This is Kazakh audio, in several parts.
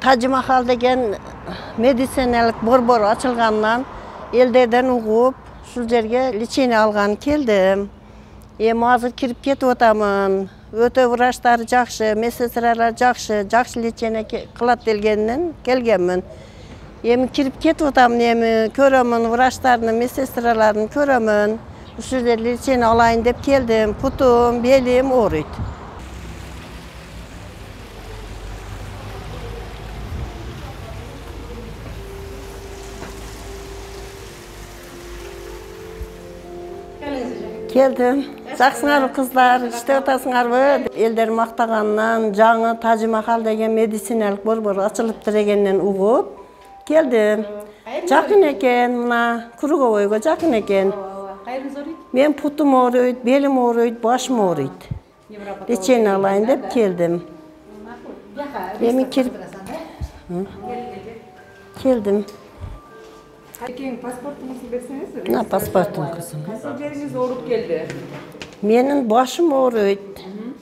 Tac Mahal degen medisinalik borbor açılgandan elderden uğup şu жерге лечение algan keldim. Hazır kirip ketip otamın. Öte vraçtары жақшы, медсестралар жақшы лечение кылат делгенден келгенмин. Kirip ketip otamın, көрөмүn, vraçtarını, медсестраларын көрөmүn. Şu жерде лечение alayın dep keldim. Putum, belim oğruydu. Geldim. Жақсыңар kızlar, işte otasыңarбы? Elder maqtagandan жаңы Tac Mahal degen medisinalik borbor açılıp degenden uğup geldim. Жақын eken, mına Krugovoyga жақын eken. Men putum oğruydu, belim oğruydu, başım oğruydu. Лечение alayın dep keldim. Emin kirip keldim. Ekin pasportunuzu verseniz. Pasportum kızım. Nasıl yeriniz oğrup geldi? Menin başım oğruydu,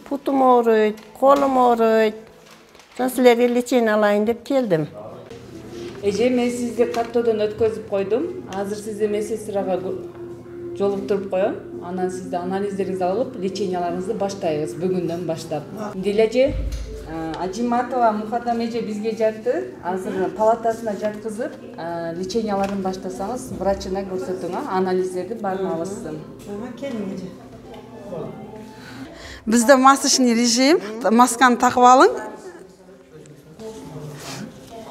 putum oğruydu, kolum oğruydu. Sizlerge лечение alayın dep keldim. Эже, мен сизди каттоодон өткөзүп койдум. Азыр сизди медсестрага жолуктуруп коем. Анан сизди анализдериңизди алып, леченияларыңызды баштайбыз бүгүндөн баштап. Дилеже, Ажиматова Мухадам эже бизге жатты. Азыр палатасына жаткызып, леченияларын баштасаңыз, врачына көрсөтүң, анализдерди баарын аласыз. Келин эже. Бизде масочный режим, масканы такып алың.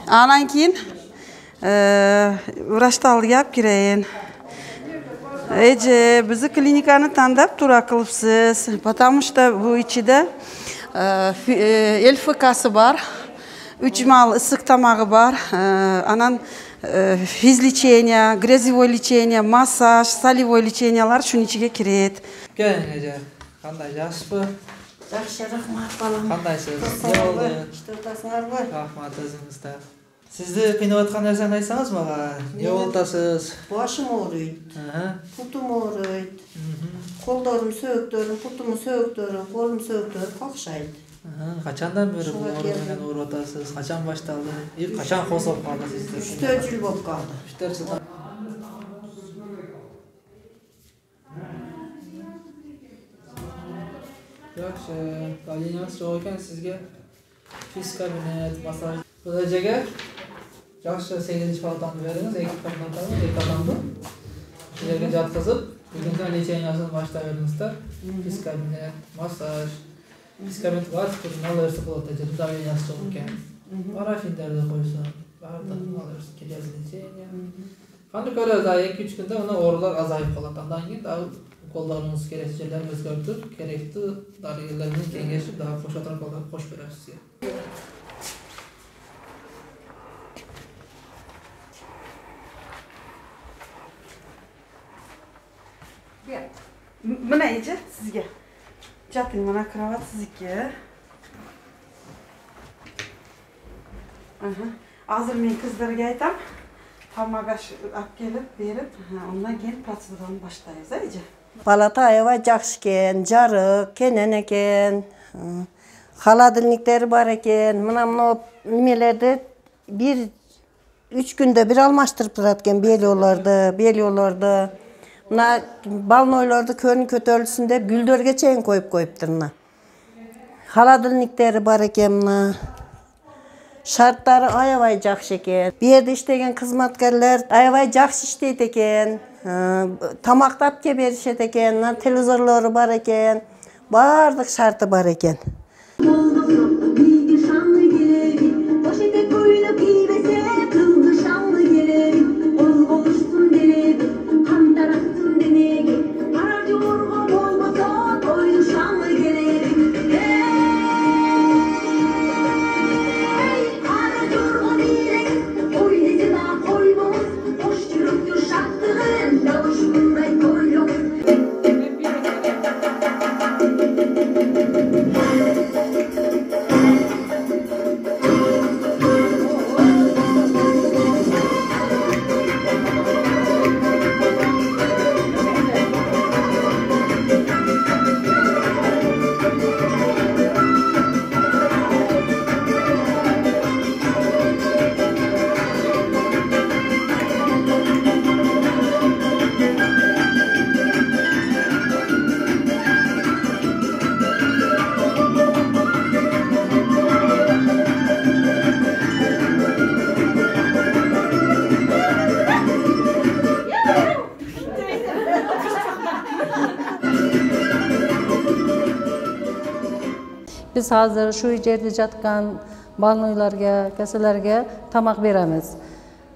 Анан кийин врачты алып кирейин. Эже, биздин клиниканы тандап туура кылыпсыз, потому что бу ичиде ЛФКсы бар, 3 мал ысык тамагы бар, анан физлечение, грязевой лечение, массаж, солевой лечениялар шунун ичиге кирет. Келин эже, кандай жакшыбы? Жақшы, рахмат балам. Кандайсыз? Не болду? İşte otasыңарбы? Рахмат өзүңүз да. Сизди кыйнап аткан нерсени айтсаңыз мага. Не болуп атасыз? Başım oğruydu, putum oğruydu. Kollarım söğüktörüm, putumun söğüktörüm, kolum söğüktörüm, kakşaydı. Качандан бери бул оору менен ооруп атасыз? Качан башталды? Качан козгоп калды сизди? 3-4 yıl болып kaldı. 3-4 жыл. Жакшы, калинаңыз жок экен сизге физ кабинет, массаж. Бул эжеге жакшы 8-чи палатаны бериңиз, 2 комнатаны, 2 адамды. Ушул жерге жаткызып, бүгүнкү лечениясын баштай бериңиздер. Физ кабинет, массаж. Физ кабинет бар, алырсы болот эже, давлениясы жок экен. Парафиндерди койсо, баардыгын алырсы келет лечения. Кантип көрөбүз, 2-3 күндө мына оорулар азайып калат. Андан кийин дагы колдонуңуз керек жерлерин өзгөртүп, керектүү дарыгерлер менен кеңешип, дагы кошо таркалап кошуп беребиз сизге. Mına eje sizge. Жатың, мына кровать сиздики. Азыр мен кыздарга айтам. Тамагаш алып келип, берип, андан кийин процедураны баштайбыз, эже. Palata aябай жақшы eкен, жарык, кенен eкен. Холодильниктери бар eкен. Мына немелерди 1-3 күндө bir алмаштырып турат eкен, бельолорду. Мына балнойлорду көрүн көтөрүлсүн деп гүлдөргө чейин коюптур мына. Холодильниктери бар eкен мына. Şartları aябай жақшы eкен. Bu yerде иштеген кызматкерлер аябай жақшы иштейт eкен. Tamaqtap ke berişet eкен, televizorları бар eкен. Бардык şartı бар eкен. Biz hazır şu yerde жатқан больнойларга, кәселәргә тамақ берәміз.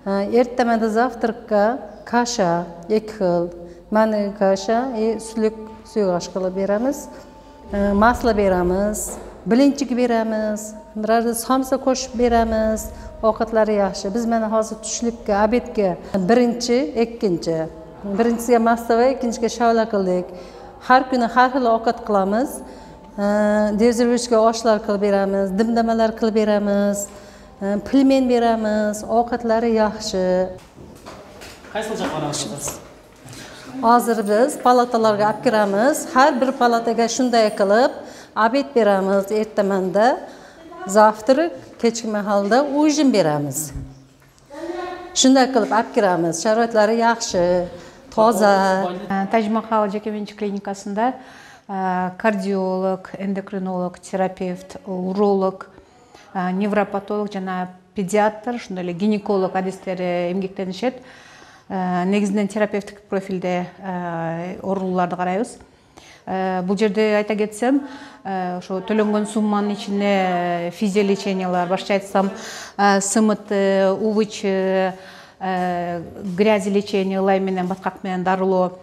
Ertemende завтракка каша, 2 xil, мәні каша, сүлік сүйғаш қылып берәміз. Масло берәміз, bilinçik beramiz, birarda samsa qo'shib beramiz. Ovqatlari yaxshi. Biz mana hozir tushlikka, obedga birinchi, ikkinchi. Birinchisiga mastava, ikkinchiga shavla qildik. Har kuni har xil ovqat qilamiz. Dezervishga oshlar qilib beramiz, dimdamalar qilib beramiz, pilmen beramiz. Ovqatlari yaxshi. Qaysi joyga borasiz? Hozir biz palatalarga olib kiramiz. Har bir palataga shunday qilib obed beramiz, ertamanda zavtrak, kechki mahalda ujin beramiz. Shunday qilib olib kiramiz. Sharoitlari yaxshi, toza. Taj Mahal жекеменшік клиникасында кардиолог, эндокринолог, терапевт, уролог, невропатолог жана педиатр, шундай эле гинеколог адистери эмгектенишет. Негизинен терапевтик профилде ооруларды карайбыз. Бул жерде айта кетсем, ошо төлөнгөн сумманын ичинде физиолечениялар, башкача айтсам, СМТ, УВЧ, грязи лечение, ылай менен баткак менен дарылоо,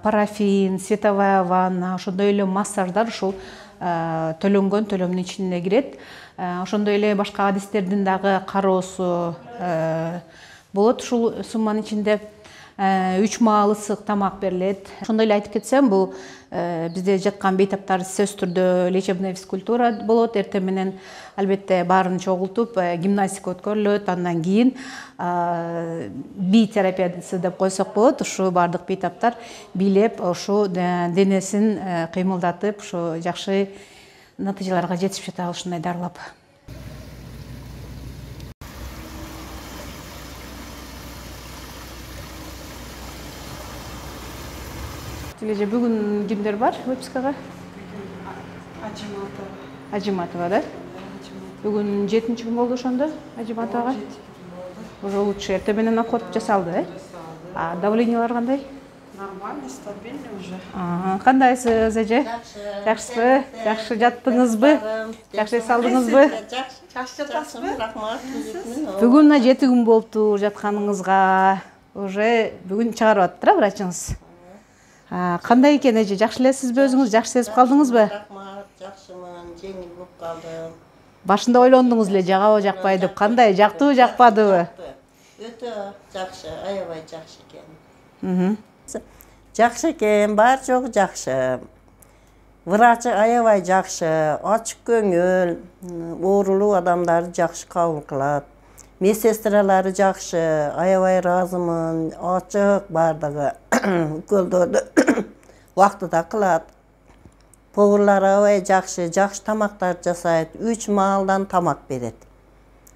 парафин, световая ванна, ошондой эле массаждар ушул төлөнгөн төлөмдүн ичине кирет. Ошондой эле башка адистердин дагы кароосу болот. Ушул сумманын ичинде 3 маал ысык тамак берилет. Ошондой эле айтып кетсем, бул бизде жаткан бейтаптар сөз түрдө лечебная физкультура болот. Эртең менен албетте баарын чогултуп гимнастика өткөрүлөт. Андан кийин бий терапиясы деп койсок болот. Ушу бардык бейтаптар бийлеп, ушу денесин кыймылдатып, ушу жакшы натыйжаларга жетишип жатабыз ушундай дарылап. Бүгүн кимдер бар выпускага? Ажиматова, да? Бүгүн 7-чи күн болду ошондо Ажиматовага? Уже лучше, эртең менен охот жасалды, а давлениялар кандай? Нормально, стабильно уже. Кандайсыз, эже? Жакшысызбы? Жакшы жаттыңызбы? Жакшы салдыңызбы? Жакшы жатасызбы? Рахмат. Бүгүн 7 күн болду жатканыңызга. Уже бүгүн чыгарып аттыр, врачыңыз. Кандай экен эже? Жакшы элесизби өзүңүз? Жакшы сезип калдыңызбы? Рахмат, жакшымын, жеңил болуп калдым. Башында ойлондуңуз эле, жагабы, жакпай деп. Кандай? Жактыбы, жакпадыбы? Өтө жакшы, аябай жакшы экен. Жакшы экен, бар жок жакшы. Врачы аябай жакшы, ачык көңүл, оорулуу адамдарды жакшы кабыл кылат. Медсестралары жакшы, аябай ыраазымын, ачык бардыгы. Уколдорду убактыда кылат. Поварлар аябай жакшы, жакшы тамактар жасайт, 3 маалдан тамак берет.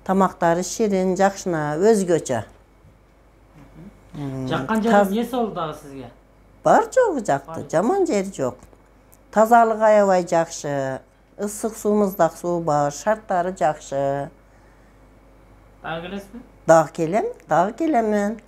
Тамактары ширин, жакшына, өзгөчө. Жаккан жери эмнеси болду дагы сизге? Бар жогу жакты, жаман жери жок. Тазалык аябай жакшы, ысык суумуздак суу бар, шарттары жакшы. Дагы келесизби? Дагы келем, дагы келемен.